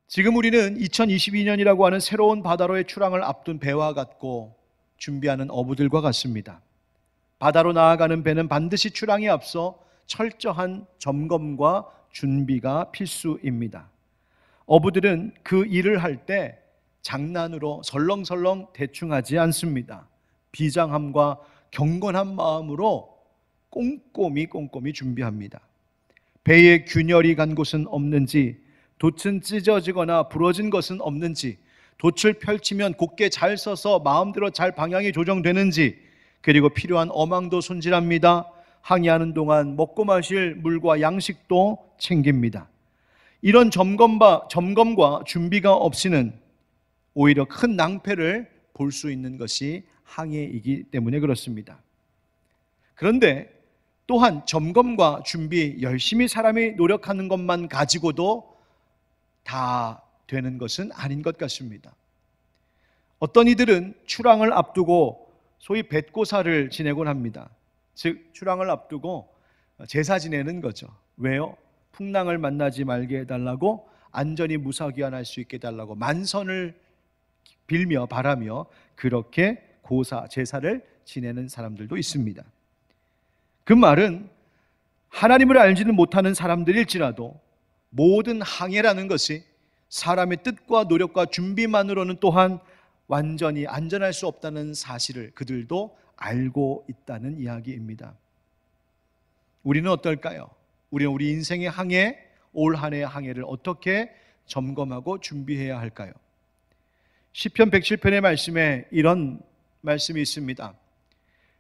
지금 우리는 2022년이라고 하는 새로운 바다로의 출항을 앞둔 배와 같고 준비하는 어부들과 같습니다. 바다로 나아가는 배는 반드시 출항에 앞서 철저한 점검과 준비가 필수입니다. 어부들은 그 일을 할 때 장난으로 설렁설렁 대충 하지 않습니다. 비장함과 경건한 마음으로 꼼꼼히 준비합니다. 배에 균열이 간 곳은 없는지, 돛은 찢어지거나 부러진 것은 없는지, 돛을 펼치면 곧게 잘 서서 마음대로 잘 방향이 조정되는지, 그리고 필요한 어망도 손질합니다. 항해하는 동안 먹고 마실 물과 양식도 챙깁니다. 이런 점검과 준비가 없이는 오히려 큰 낭패를 볼 수 있는 것이 항해이기 때문에 그렇습니다. 그런데 또한 점검과 준비, 열심히 사람이 노력하는 것만 가지고도 다 되는 것은 아닌 것 같습니다. 어떤 이들은 출항을 앞두고 소위 뱃고사를 지내곤 합니다. 즉 출항을 앞두고 제사 지내는 거죠. 왜요? 풍랑을 만나지 말게 해달라고, 안전히 무사귀환할 수 있게 해달라고 만선을 빌며 바라며 그렇게 고사, 제사를 지내는 사람들도 있습니다. 그 말은 하나님을 알지는 못하는 사람들일지라도 모든 항해라는 것이 사람의 뜻과 노력과 준비만으로는 또한 완전히 안전할 수 없다는 사실을 그들도 알고 있다는 이야기입니다. 우리는 어떨까요? 우리는 우리 인생의 항해, 올 한 해의 항해를 어떻게 점검하고 준비해야 할까요? 시편 107편의 말씀에 이런 말씀이 있습니다.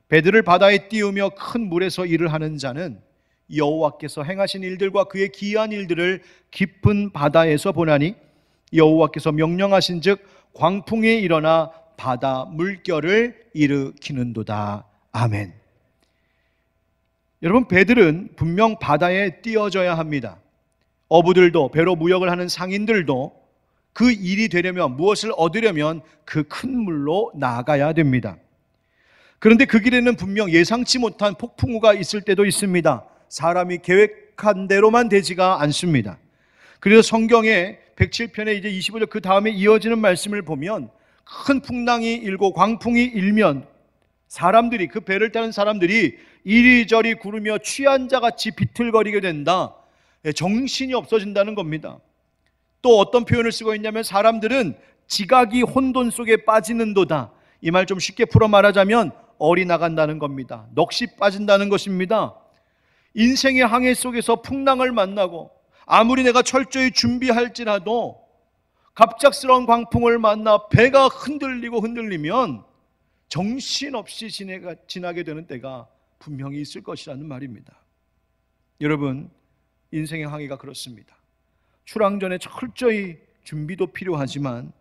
배들을 바다에 띄우며 큰 물에서 일을 하는 자는 여호와께서 행하신 일들과 그의 기이한 일들을 깊은 바다에서 보나니 여호와께서 명령하신 즉 광풍이 일어나 바다 물결을 일으키는도다. 아멘. 여러분, 배들은 분명 바다에 띄워져야 합니다. 어부들도, 배로 무역을 하는 상인들도 그 일이 되려면, 무엇을 얻으려면 그 큰 물로 나가야 됩니다. 그런데 그 길에는 분명 예상치 못한 폭풍우가 있을 때도 있습니다. 사람이 계획한 대로만 되지가 않습니다. 그래서 성경에 107편에 이제 25절 그 다음에 이어지는 말씀을 보면 큰 풍랑이 일고 광풍이 일면 사람들이, 그 배를 타는 사람들이 이리저리 구르며 취한 자같이 비틀거리게 된다. 정신이 없어진다는 겁니다. 또 어떤 표현을 쓰고 있냐면 사람들은 지각이 혼돈 속에 빠지는도다. 이 말 좀 쉽게 풀어 말하자면 어리나간다는 겁니다. 넋이 빠진다는 것입니다. 인생의 항해 속에서 풍랑을 만나고 아무리 내가 철저히 준비할지라도 갑작스러운 광풍을 만나 배가 흔들리면 정신없이 지나게 되는 때가 분명히 있을 것이라는 말입니다. 여러분, 인생의 항해가 그렇습니다. 출항 전에 철저히 준비도 필요하지만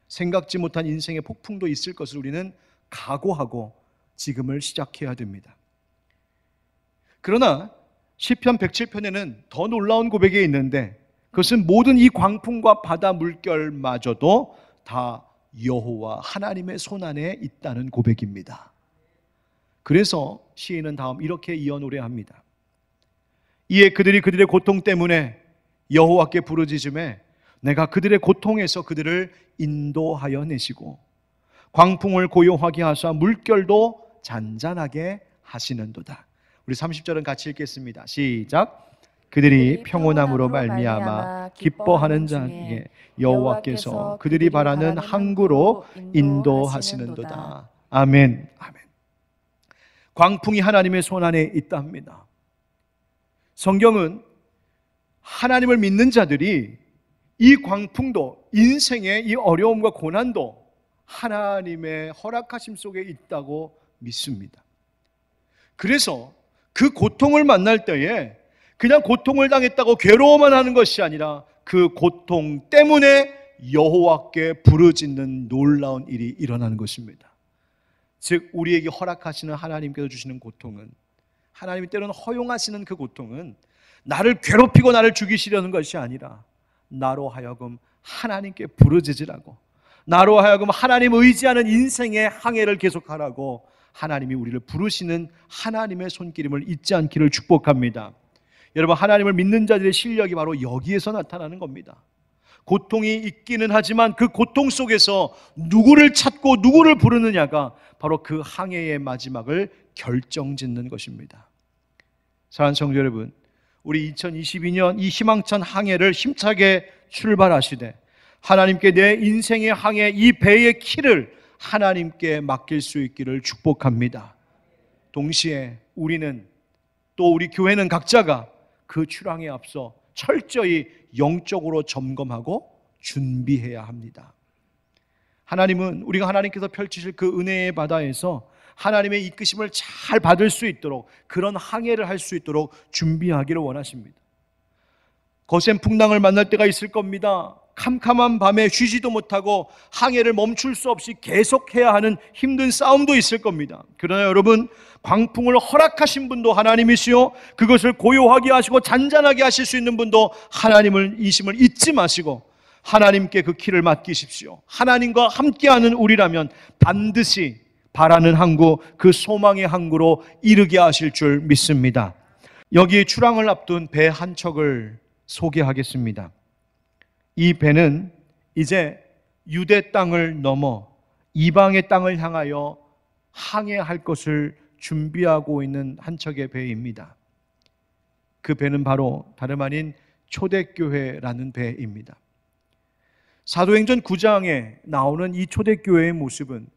생각지 못한 인생의 폭풍도 있을 것을 우리는 각오하고 지금을 시작해야 됩니다. 그러나 시편 107편에는 더 놀라운 고백이 있는데 그것은 모든 이 광풍과 바다 물결마저도 다 여호와 하나님의 손안에 있다는 고백입니다. 그래서 시인은 다음 이렇게 이어 노래합니다. 이에 그들이 그들의 고통 때문에 여호와께 부르짖음에 내가 그들의 고통에서 그들을 인도하여 내시고 광풍을 고요하게 하사 물결도 잔잔하게 하시는도다. 우리 30절은 같이 읽겠습니다. 시작. 그들이 평온함으로 말미암아 기뻐하는 자에게 여호와께서 그들이 바라는 항구로 인도하시는도다. 아멘. 아멘. 광풍이 하나님의 손안에 있답니다. 성경은 하나님을 믿는 자들이 이 광풍도, 인생의 이 어려움과 고난도 하나님의 허락하심 속에 있다고 믿습니다. 그래서 그 고통을 만날 때에 그냥 고통을 당했다고 괴로워만 하는 것이 아니라 그 고통 때문에 여호와께 부르짖는 놀라운 일이 일어나는 것입니다. 즉 우리에게 허락하시는 하나님께서 주시는 고통은, 하나님이 때로는 허용하시는 그 고통은 나를 괴롭히고 나를 죽이시려는 것이 아니라 나로 하여금 하나님께 부르짖으라고, 나로 하여금 하나님 의지하는 인생의 항해를 계속하라고 하나님이 우리를 부르시는 하나님의 손길임을 잊지 않기를 축복합니다. 여러분, 하나님을 믿는 자들의 실력이 바로 여기에서 나타나는 겁니다. 고통이 있기는 하지만 그 고통 속에서 누구를 찾고 누구를 부르느냐가 바로 그 항해의 마지막을 결정짓는 것입니다. 사랑하는 성도 여러분, 우리 2022년 이 희망찬 항해를 힘차게 출발하시되 하나님께 내 인생의 항해, 이 배의 키를 하나님께 맡길 수 있기를 축복합니다. 동시에 우리는, 또 우리 교회는 각자가 그 출항에 앞서 철저히 영적으로 점검하고 준비해야 합니다. 하나님은 우리가 하나님께서 펼치실 그 은혜의 바다에서 하나님의 이끄심을 잘 받을 수 있도록, 그런 항해를 할 수 있도록 준비하기를 원하십니다. 거센 풍랑을 만날 때가 있을 겁니다. 캄캄한 밤에 쉬지도 못하고 항해를 멈출 수 없이 계속해야 하는 힘든 싸움도 있을 겁니다. 그러나 여러분, 광풍을 허락하신 분도 하나님이시요, 그것을 고요하게 하시고 잔잔하게 하실 수 있는 분도 하나님을, 이심을 잊지 마시고 하나님께 그 키를 맡기십시오. 하나님과 함께하는 우리라면 반드시 바라는 항구, 그 소망의 항구로 이르게 하실 줄 믿습니다. 여기 출항을 앞둔 배 한 척을 소개하겠습니다. 이 배는 이제 유대 땅을 넘어 이방의 땅을 향하여 항해할 것을 준비하고 있는 한 척의 배입니다. 그 배는 바로 다름 아닌 초대교회라는 배입니다. 사도행전 9장에 나오는 이 초대교회의 모습은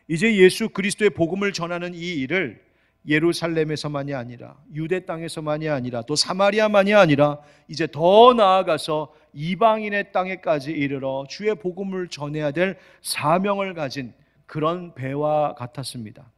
이제 예수 그리스도의 복음을 전하는 이 일을 예루살렘에서만이 아니라 유대 땅에서만이 아니라 또 사마리아만이 아니라 이제 더 나아가서 이방인의 땅에까지 이르러 주의 복음을 전해야 될 사명을 가진 그런 배와 같았습니다.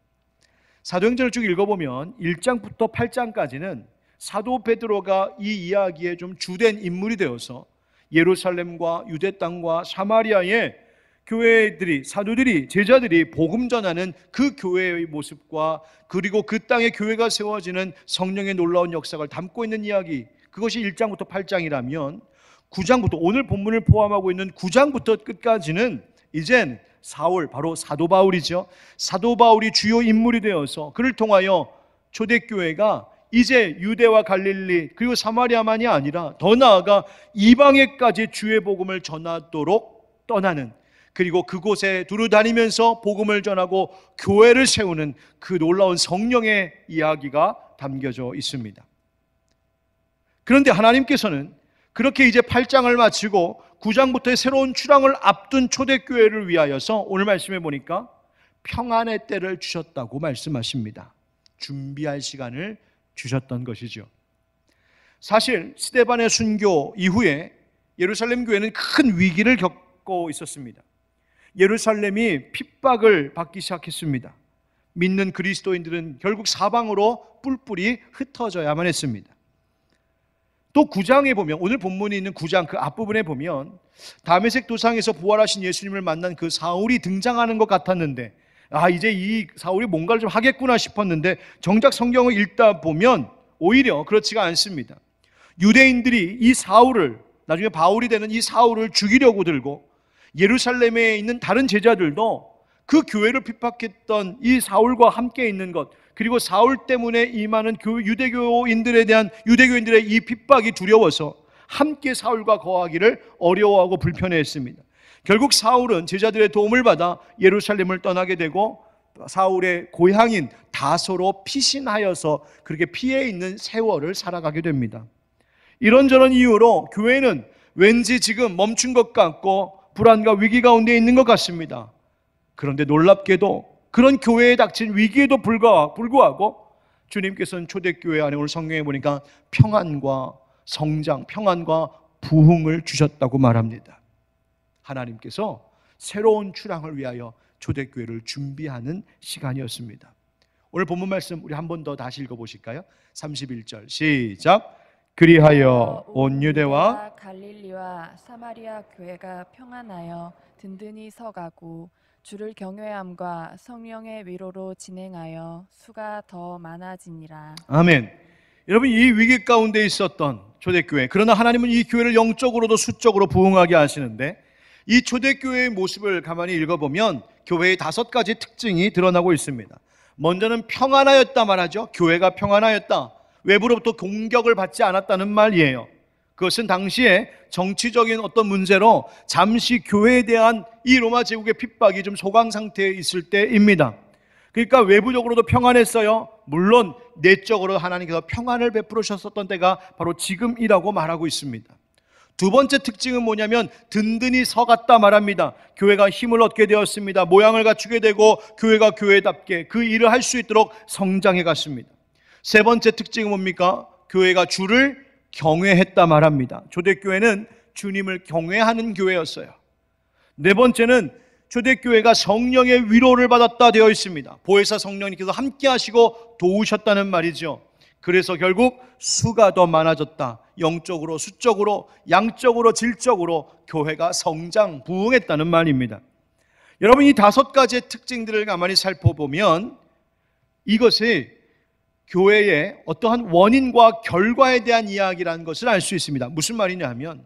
사도행전을 쭉 읽어보면 1장부터 8장까지는 사도 베드로가 이 이야기에 좀 주된 인물이 되어서 예루살렘과 유대 땅과 사마리아의 교회들이, 사도들이, 제자들이 복음 전하는 그 교회의 모습과 그리고 그 땅에 교회가 세워지는 성령의 놀라운 역사를 담고 있는 이야기, 그것이 1장부터 8장이라면 9장부터, 오늘 본문을 포함하고 있는 9장부터 끝까지는 이젠 사울, 바로 사도 바울이죠. 사도 바울이 주요 인물이 되어서 그를 통하여 초대교회가 이제 유대와 갈릴리 그리고 사마리아만이 아니라 더 나아가 이방에까지 주의 복음을 전하도록 떠나는, 그리고 그곳에 두루 다니면서 복음을 전하고 교회를 세우는 그 놀라운 성령의 이야기가 담겨져 있습니다. 그런데 하나님께서는 그렇게 이제 8장을 마치고 9장부터의 새로운 출항을 앞둔 초대교회를 위하여서 오늘 말씀해 보니까 평안의 때를 주셨다고 말씀하십니다. 준비할 시간을 주셨던 것이죠. 사실 스데반의 순교 이후에 예루살렘 교회는 큰 위기를 겪고 있었습니다. 예루살렘이 핍박을 받기 시작했습니다. 믿는 그리스도인들은 결국 사방으로 뿔뿔이 흩어져야만 했습니다. 또 9장에 보면, 오늘 본문이 있는 9장 그 앞부분에 보면 다메섹 도상에서 부활하신 예수님을 만난 그 사울이 등장하는 것 같았는데, 이제 이 사울이 뭔가를 좀 하겠구나 싶었는데 정작 성경을 읽다 보면 오히려 그렇지가 않습니다. 유대인들이 이 사울을, 나중에 바울이 되는 이 사울을 죽이려고 들고 예루살렘에 있는 다른 제자들도 그 교회를 핍박했던 이 사울과 함께 있는 것, 그리고 사울 때문에 임하는 유대교인들의 이 핍박이 두려워서 함께 사울과 거하기를 어려워하고 불편해했습니다. 결국 사울은 제자들의 도움을 받아 예루살렘을 떠나게 되고 사울의 고향인 다소로 피신하여서 그렇게 피해 있는 세월을 살아가게 됩니다. 이런저런 이유로 교회는 왠지 지금 멈춘 것 같고 불안과 위기 가운데 있는 것 같습니다. 그런데 놀랍게도 그런 교회에 닥친 위기에도 불구하고 주님께서는 초대교회 안에 오늘 성경에 보니까 평안과 성장, 평안과 부흥을 주셨다고 말합니다. 하나님께서 새로운 출항을 위하여 초대교회를 준비하는 시간이었습니다. 오늘 본문 말씀 우리 한 번 더 다시 읽어보실까요? 31절 시작. 그리하여 온 유대와 갈릴리와 사마리아 교회가 평안하여 든든히 서가고 주를 경외함과 성령의 위로로 진행하여 수가 더 많아지니라. 아멘. 여러분, 이 위기 가운데 있었던 초대교회, 그러나 하나님은 이 교회를 영적으로도 수적으로 부흥하게 하시는데, 이 초대교회의 모습을 가만히 읽어보면 교회의 5가지 특징이 드러나고 있습니다. 먼저는 평안하였다 말하죠. 교회가 평안하였다. 외부로부터 공격을 받지 않았다는 말이에요. 그것은 당시에 정치적인 어떤 문제로 잠시 교회에 대한 이 로마 제국의 핍박이 좀 소강 상태에 있을 때입니다. 그러니까 외부적으로도 평안했어요. 물론 내적으로 하나님께서 평안을 베풀으셨었던 때가 바로 지금이라고 말하고 있습니다. 두 번째 특징은 뭐냐면 든든히 서갔다 말합니다. 교회가 힘을 얻게 되었습니다. 모양을 갖추게 되고 교회가 교회답게 그 일을 할 수 있도록 성장해 갔습니다. 세 번째 특징은 뭡니까? 교회가 주를 경외했다 말합니다. 초대교회는 주님을 경외하는 교회였어요. 네 번째는 초대교회가 성령의 위로를 받았다 되어 있습니다. 보혜사 성령님께서 함께 하시고 도우셨다는 말이죠. 그래서 결국 수가 더 많아졌다. 영적으로, 수적으로, 양적으로, 질적으로 교회가 성장, 부흥했다는 말입니다. 여러분, 이 5가지의 특징들을 가만히 살펴보면 이것이 교회의 어떠한 원인과 결과에 대한 이야기라는 것을 알 수 있습니다. 무슨 말이냐 하면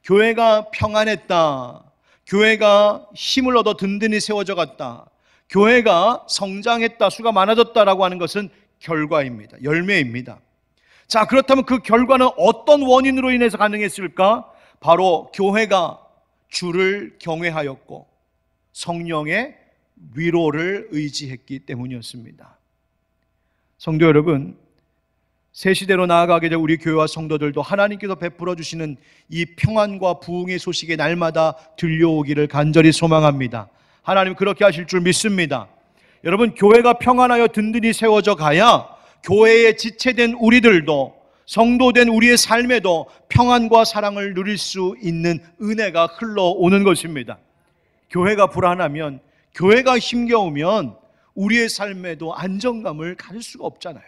교회가 평안했다, 교회가 힘을 얻어 든든히 세워져 갔다, 교회가 성장했다, 수가 많아졌다라고 하는 것은 결과입니다. 열매입니다. 자, 그렇다면 그 결과는 어떤 원인으로 인해서 가능했을까? 바로 교회가 주를 경외하였고 성령의 위로를 의지했기 때문이었습니다. 성도 여러분, 새 시대로 나아가게 될 우리 교회와 성도들도 하나님께서 베풀어 주시는 이 평안과 부흥의 소식이 날마다 들려오기를 간절히 소망합니다. 하나님 그렇게 하실 줄 믿습니다. 여러분, 교회가 평안하여 든든히 세워져 가야 교회에 지체된 우리들도, 성도된 우리의 삶에도 평안과 사랑을 누릴 수 있는 은혜가 흘러오는 것입니다. 교회가 불안하면, 교회가 힘겨우면 우리의 삶에도 안정감을 가질 수가 없잖아요.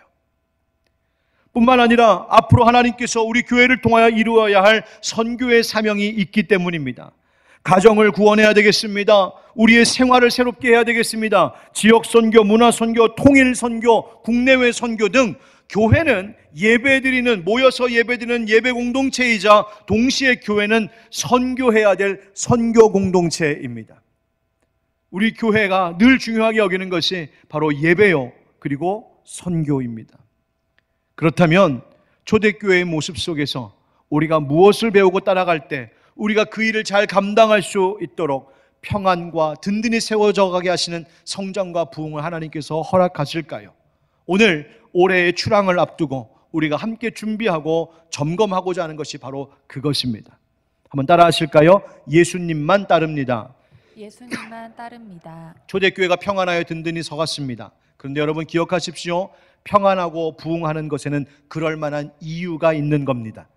뿐만 아니라 앞으로 하나님께서 우리 교회를 통하여 이루어야 할 선교의 사명이 있기 때문입니다. 가정을 구원해야 되겠습니다. 우리의 생활을 새롭게 해야 되겠습니다. 지역 선교, 문화 선교, 통일 선교, 국내외 선교 등 교회는 예배드리는, 모여서 예배드리는 예배 공동체이자 동시에 교회는 선교해야 될 선교 공동체입니다. 우리 교회가 늘 중요하게 여기는 것이 바로 예배요, 그리고 선교입니다. 그렇다면 초대교회의 모습 속에서 우리가 무엇을 배우고 따라갈 때 우리가 그 일을 잘 감당할 수 있도록 평안과 든든히 세워져 가게 하시는 성장과 부흥을 하나님께서 허락하실까요? 오늘 올해의 출항을 앞두고 우리가 함께 준비하고 점검하고자 하는 것이 바로 그것입니다. 한번 따라 하실까요? 예수님만 따릅니다. 예수님만 따릅니다. 초대교회가 평안하여 든든히 서갔습니다. 그런데 여러분 기억하십시오. 평안하고 부흥하는 것에는 그럴 만한 이유가 있는 겁니다.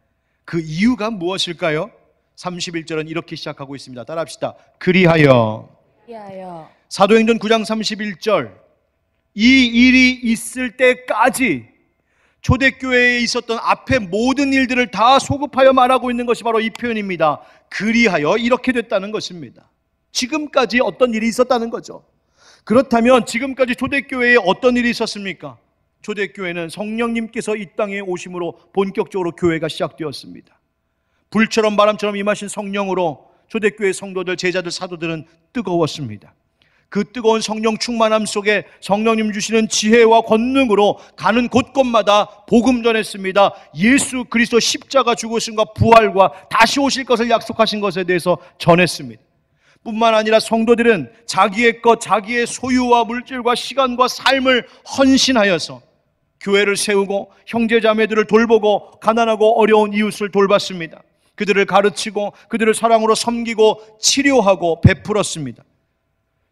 그 이유가 무엇일까요? 31절은 이렇게 시작하고 있습니다. 따라합시다. 그리하여. 사도행전 9장 31절, 이 일이 있을 때까지 초대교회에 있었던 앞에 모든 일들을 다 소급하여 말하고 있는 것이 바로 이 표현입니다. 그리하여 이렇게 됐다는 것입니다. 지금까지 어떤 일이 있었다는 거죠. 그렇다면 지금까지 초대교회에 어떤 일이 있었습니까? 초대교회는 성령님께서 이 땅에 오심으로 본격적으로 교회가 시작되었습니다. 불처럼 바람처럼 임하신 성령으로 초대교회 성도들, 제자들, 사도들은 뜨거웠습니다. 그 뜨거운 성령 충만함 속에 성령님 주시는 지혜와 권능으로 가는 곳곳마다 복음 전했습니다. 예수 그리스도 십자가 죽으심과 부활과 다시 오실 것을 약속하신 것에 대해서 전했습니다. 뿐만 아니라 성도들은 자기의 것, 자기의 소유와 물질과 시간과 삶을 헌신하여서 교회를 세우고 형제자매들을 돌보고 가난하고 어려운 이웃을 돌봤습니다. 그들을 가르치고 그들을 사랑으로 섬기고 치료하고 베풀었습니다.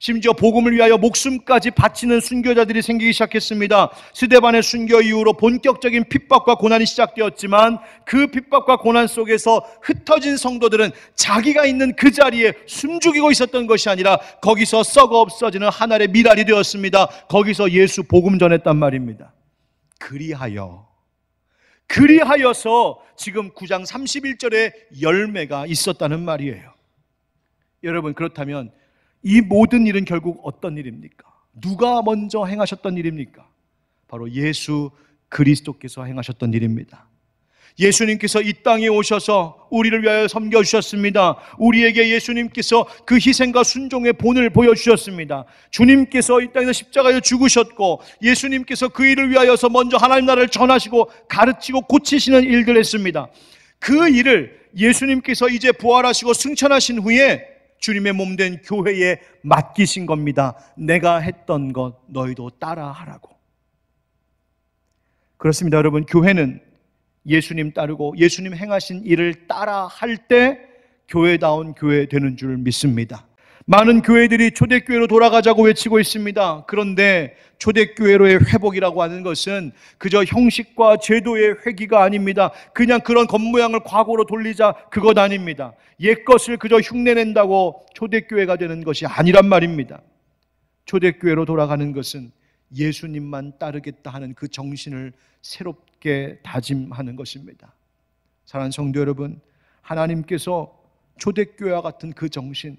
심지어 복음을 위하여 목숨까지 바치는 순교자들이 생기기 시작했습니다. 스데반의 순교 이후로 본격적인 핍박과 고난이 시작되었지만 그 핍박과 고난 속에서 흩어진 성도들은 자기가 있는 그 자리에 숨죽이고 있었던 것이 아니라 거기서 썩어 없어지는 한 알의 미랄이 되었습니다. 거기서 예수 복음 전했단 말입니다. 그리하여서 지금 9장 31절에 열매가 있었다는 말이에요. 여러분, 그렇다면 이 모든 일은 결국 어떤 일입니까? 누가 먼저 행하셨던 일입니까? 바로 예수 그리스도께서 행하셨던 일입니다. 예수님께서 이 땅에 오셔서 우리를 위하여 섬겨주셨습니다. 우리에게 예수님께서 그 희생과 순종의 본을 보여주셨습니다. 주님께서 이 땅에서 십자가에 죽으셨고 예수님께서 그 일을 위하여서 먼저 하나님 나라를 전하시고 가르치고 고치시는 일들을 했습니다. 그 일을 예수님께서 이제 부활하시고 승천하신 후에 주님의 몸된 교회에 맡기신 겁니다. 내가 했던 것 너희도 따라하라고. 그렇습니다. 여러분, 교회는 예수님 따르고 예수님 행하신 일을 따라할 때 교회다운 교회 되는 줄 믿습니다. 많은 교회들이 초대교회로 돌아가자고 외치고 있습니다. 그런데 초대교회로의 회복이라고 하는 것은 그저 형식과 제도의 회귀가 아닙니다. 그냥 그런 겉모양을 과거로 돌리자, 그것 아닙니다. 옛것을 그저 흉내낸다고 초대교회가 되는 것이 아니란 말입니다. 초대교회로 돌아가는 것은 예수님만 따르겠다 하는 그 정신을 새롭게 다짐하는 것입니다. 사랑하는 성도 여러분, 하나님께서 초대교회와 같은 그 정신,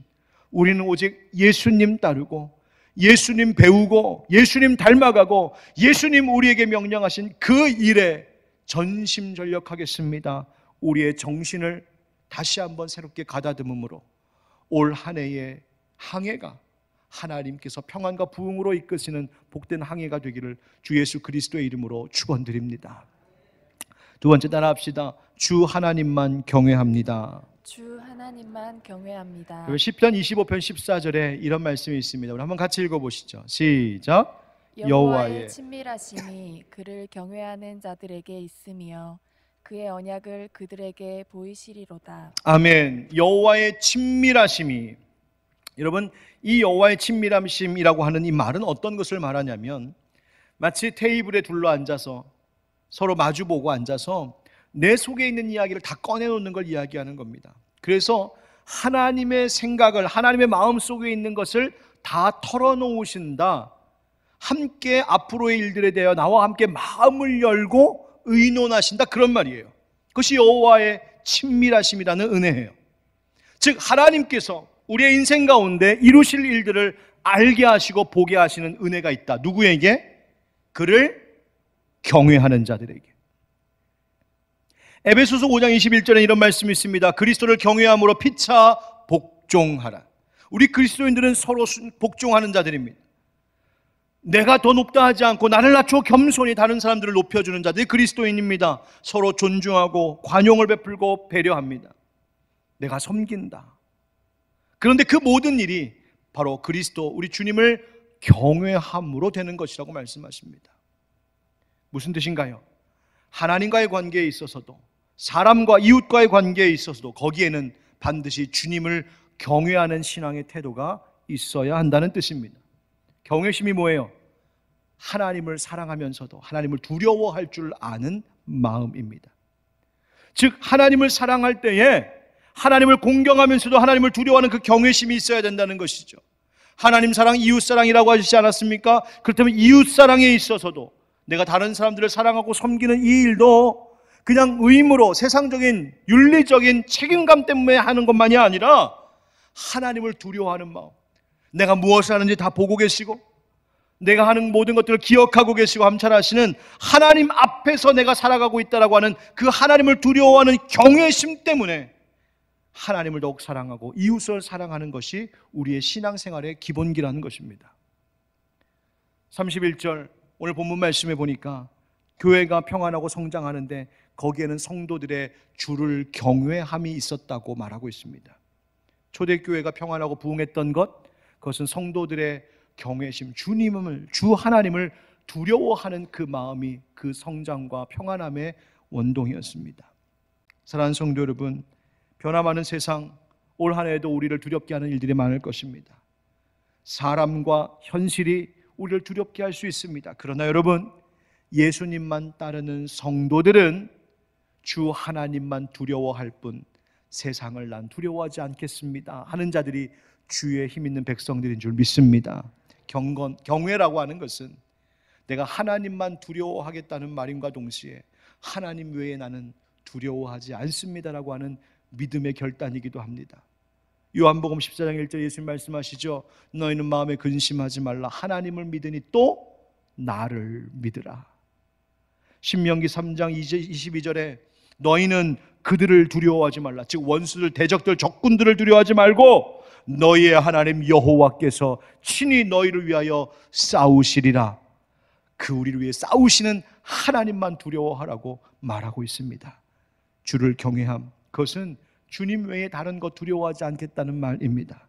우리는 오직 예수님 따르고 예수님 배우고 예수님 닮아가고 예수님 우리에게 명령하신 그 일에 전심전력하겠습니다. 우리의 정신을 다시 한번 새롭게 가다듬음으로 올 한 해의 항해가 하나님께서 평안과 부흥으로 이끄시는 복된 항해가 되기를 주 예수 그리스도의 이름으로 축원드립니다. 두 번째 따라합시다. 주 하나님만 경외합니다. 주 하나님만 경외합니다. 시편 25편 14절에 이런 말씀이 있습니다. 우리 한번 같이 읽어보시죠. 시작. 여호와의 친밀하심이 그를 경외하는 자들에게 있으며 그의 언약을 그들에게 보이시리로다. 아멘. 여호와의 친밀하심이, 여러분, 이 여호와의 친밀하심이라고 하는 이 말은 어떤 것을 말하냐면 마치 테이블에 둘러앉아서 서로 마주보고 앉아서 내 속에 있는 이야기를 다 꺼내놓는 걸 이야기하는 겁니다. 그래서 하나님의 생각을, 하나님의 마음속에 있는 것을 다 털어놓으신다. 함께 앞으로의 일들에 대하여 나와 함께 마음을 열고 의논하신다, 그런 말이에요. 그것이 여호와의 친밀하심이라는 은혜예요. 즉 하나님께서 우리의 인생 가운데 이루실 일들을 알게 하시고 보게 하시는 은혜가 있다. 누구에게? 그를 경외하는 자들에게. 에베소서 5장 21절에 이런 말씀이 있습니다. 그리스도를 경외함으로 피차 복종하라. 우리 그리스도인들은 서로 복종하는 자들입니다. 내가 더 높다 하지 않고 나를 낮추어 겸손히 다른 사람들을 높여주는 자들이 그리스도인입니다. 서로 존중하고 관용을 베풀고 배려합니다. 내가 섬긴다. 그런데 그 모든 일이 바로 그리스도, 우리 주님을 경외함으로 되는 것이라고 말씀하십니다. 무슨 뜻인가요? 하나님과의 관계에 있어서도 사람과 이웃과의 관계에 있어서도 거기에는 반드시 주님을 경외하는 신앙의 태도가 있어야 한다는 뜻입니다. 경외심이 뭐예요? 하나님을 사랑하면서도 하나님을 두려워할 줄 아는 마음입니다. 즉 하나님을 사랑할 때에 하나님을 공경하면서도 하나님을 두려워하는 그 경외심이 있어야 된다는 것이죠. 하나님 사랑, 이웃 사랑이라고 하시지 않았습니까? 그렇다면 이웃 사랑에 있어서도 내가 다른 사람들을 사랑하고 섬기는 이 일도 그냥 의무로 세상적인 윤리적인 책임감 때문에 하는 것만이 아니라 하나님을 두려워하는 마음, 내가 무엇을 하는지 다 보고 계시고 내가 하는 모든 것들을 기억하고 계시고 감찰하시는 하나님 앞에서 내가 살아가고 있다라고 하는 그 하나님을 두려워하는 경외심 때문에 하나님을 더욱 사랑하고 이웃을 사랑하는 것이 우리의 신앙생활의 기본기라는 것입니다. 31절 오늘 본문 말씀에 보니까 교회가 평안하고 성장하는데 거기에는 성도들의 주를 경외함이 있었다고 말하고 있습니다. 초대교회가 평안하고 부흥했던 것, 그것은 성도들의 경외심, 주님을, 주 하나님을 두려워하는 그 마음이 그 성장과 평안함의 원동이었습니다. 사랑하는 성도 여러분, 변화많은 세상, 올 한 해에도 우리를 두렵게 하는 일들이 많을 것입니다. 사람과 현실이 우리를 두렵게 할 수 있습니다. 그러나 여러분, 예수님만 따르는 성도들은 주 하나님만 두려워할 뿐 세상을 난 두려워하지 않겠습니다 하는 자들이 주의 힘 있는 백성들인 줄 믿습니다. 경외라고 하는 것은 내가 하나님만 두려워하겠다는 말임과 동시에 하나님 외에 나는 두려워하지 않습니다라고 하는 믿음의 결단이기도 합니다. 요한복음 14장 1절 예수님 말씀하시죠. 너희는 마음에 근심하지 말라. 하나님을 믿으니 또 나를 믿으라. 신명기 3장 22절에 너희는 그들을 두려워하지 말라. 즉 원수들, 대적들, 적군들을 두려워하지 말고 너희의 하나님 여호와께서 친히 너희를 위하여 싸우시리라. 그 우리를 위해 싸우시는 하나님만 두려워하라고 말하고 있습니다. 주를 경외함, 그것은 주님 외에 다른 것 두려워하지 않겠다는 말입니다.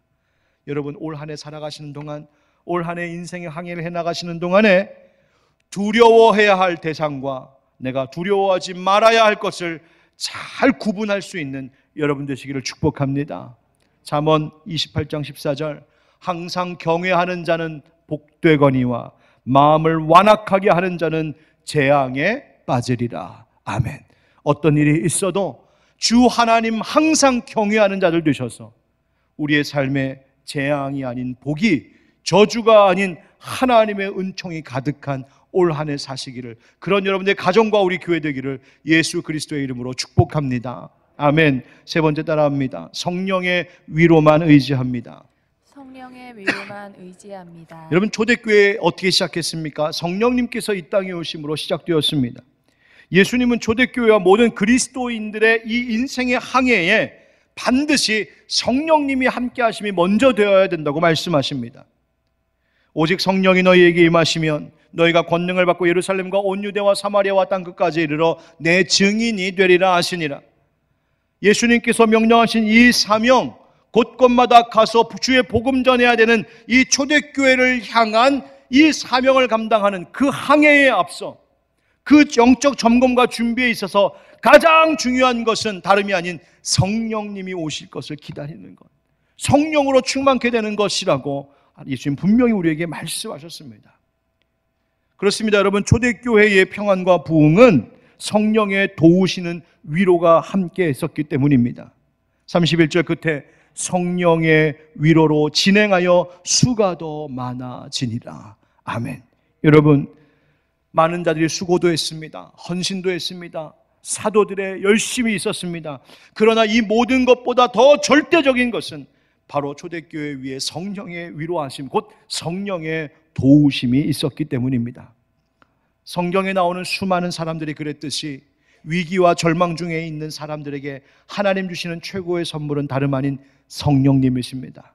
여러분, 올 한 해 살아가시는 동안, 올 한 해 인생의 항해를 해나가시는 동안에 두려워해야 할 대상과 내가 두려워하지 말아야 할 것을 잘 구분할 수 있는 여러분 되시기를 축복합니다. 잠언 28장 14절, 항상 경외하는 자는 복되거니와 마음을 완악하게 하는 자는 재앙에 빠지리라. 아멘. 어떤 일이 있어도 주 하나님 항상 경외하는 자들 되셔서 우리의 삶에 재앙이 아닌 복이, 저주가 아닌 하나님의 은총이 가득한 올 한 해 사시기를, 그런 여러분의 가정과 우리 교회 되기를 예수 그리스도의 이름으로 축복합니다. 아멘. 세 번째 따라합니다. 성령의 위로만 의지합니다. 성령의 위로만 의지합니다. 여러분, 초대교회 어떻게 시작했습니까? 성령님께서 이 땅에 오심으로 시작되었습니다. 예수님은 초대교회와 모든 그리스도인들의 이 인생의 항해에 반드시 성령님이 함께 하심이 먼저 되어야 된다고 말씀하십니다. 오직 성령이 너희에게 임하시면 너희가 권능을 받고 예루살렘과 온 유대와 사마리아와 땅 끝까지 이르러 내 증인이 되리라 하시니라. 예수님께서 명령하신 이 사명, 곳곳마다 가서 주의 복음 전해야 되는 이 초대교회를 향한 이 사명을 감당하는 그 항해에 앞서 그 영적 점검과 준비에 있어서 가장 중요한 것은 다름이 아닌 성령님이 오실 것을 기다리는 것, 성령으로 충만케 되는 것이라고 예수님 분명히 우리에게 말씀하셨습니다. 그렇습니다. 여러분, 초대교회의 평안과 부흥은 성령의 도우시는 위로가 함께 있었기 때문입니다. 31절 끝에 성령의 위로로 진행하여 수가 더 많아지니라. 아멘. 여러분, 많은 자들이 수고도 했습니다. 헌신도 했습니다. 사도들의 열심이 있었습니다. 그러나 이 모든 것보다 더 절대적인 것은 바로 초대교회 위에 성령의 위로하심, 곧 성령의 도우심이 있었기 때문입니다. 성경에 나오는 수많은 사람들이 그랬듯이 위기와 절망 중에 있는 사람들에게 하나님 주시는 최고의 선물은 다름 아닌 성령님이십니다.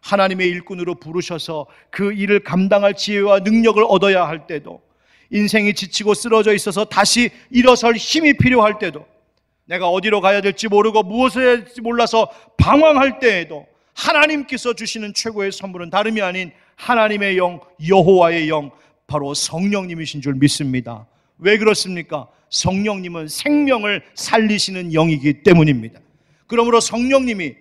하나님의 일꾼으로 부르셔서 그 일을 감당할 지혜와 능력을 얻어야 할 때도, 인생이 지치고 쓰러져 있어서 다시 일어설 힘이 필요할 때도, 내가 어디로 가야 될지 모르고 무엇을 해야 될지 몰라서 방황할 때에도 하나님께서 주시는 최고의 선물은 다름이 아닌 하나님의 영, 여호와의 영, 바로 성령님이신 줄 믿습니다. 왜 그렇습니까? 성령님은 생명을 살리시는 영이기 때문입니다. 그러므로 성령님이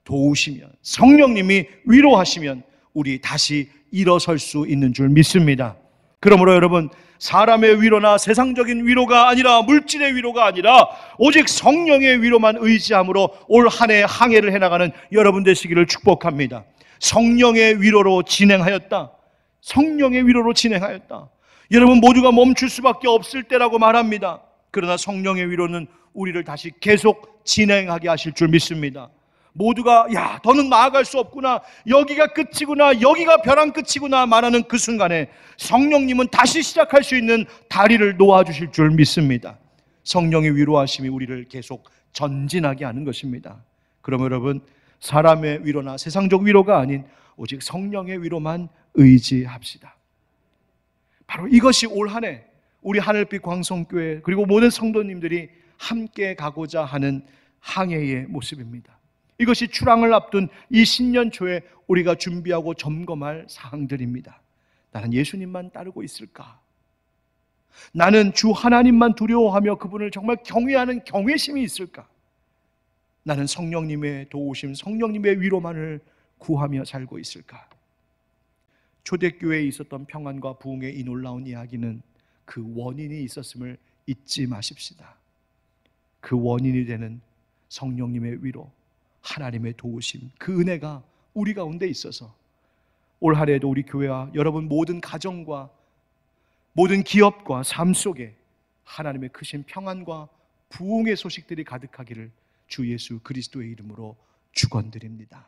도우시면, 성령님이 위로하시면 우리 다시 일어설 수 있는 줄 믿습니다. 그러므로 여러분, 사람의 위로나 세상적인 위로가 아니라, 물질의 위로가 아니라 오직 성령의 위로만 의지함으로 올 한 해 항해를 해나가는 여러분 되시기를 축복합니다. 성령의 위로로 진행하였다. 성령의 위로로 진행하였다. 여러분 모두가 멈출 수밖에 없을 때라고 말합니다. 그러나 성령의 위로는 우리를 다시 계속 진행하게 하실 줄 믿습니다. 모두가 야, 더는 나아갈 수 없구나, 여기가 끝이구나, 여기가 벼랑 끝이구나 말하는 그 순간에 성령님은 다시 시작할 수 있는 다리를 놓아주실 줄 믿습니다. 성령의 위로하심이 우리를 계속 전진하게 하는 것입니다. 그럼 여러분, 사람의 위로나 세상적 위로가 아닌 오직 성령의 위로만 의지합시다. 바로 이것이 올 한 해 우리 하늘빛 광성교회 그리고 모든 성도님들이 함께 가고자 하는 항해의 모습입니다. 이것이 출항을 앞둔 이 신년 초에 우리가 준비하고 점검할 사항들입니다. 나는 예수님만 따르고 있을까? 나는 주 하나님만 두려워하며 그분을 정말 경외하는 경외심이 있을까? 나는 성령님의 도우심, 성령님의 위로만을 구하며 살고 있을까? 초대교회에 있었던 평안과 부흥의 이 놀라운 이야기는 그 원인이 있었음을 잊지 마십시다. 그 원인이 되는 성령님의 위로, 하나님의 도우심, 그 은혜가 우리 가운데 있어서 올 한 해에도 우리 교회와 여러분 모든 가정과 모든 기업과 삶 속에 하나님의 크신 평안과 부흥의 소식들이 가득하기를 주 예수 그리스도의 이름으로 축원드립니다.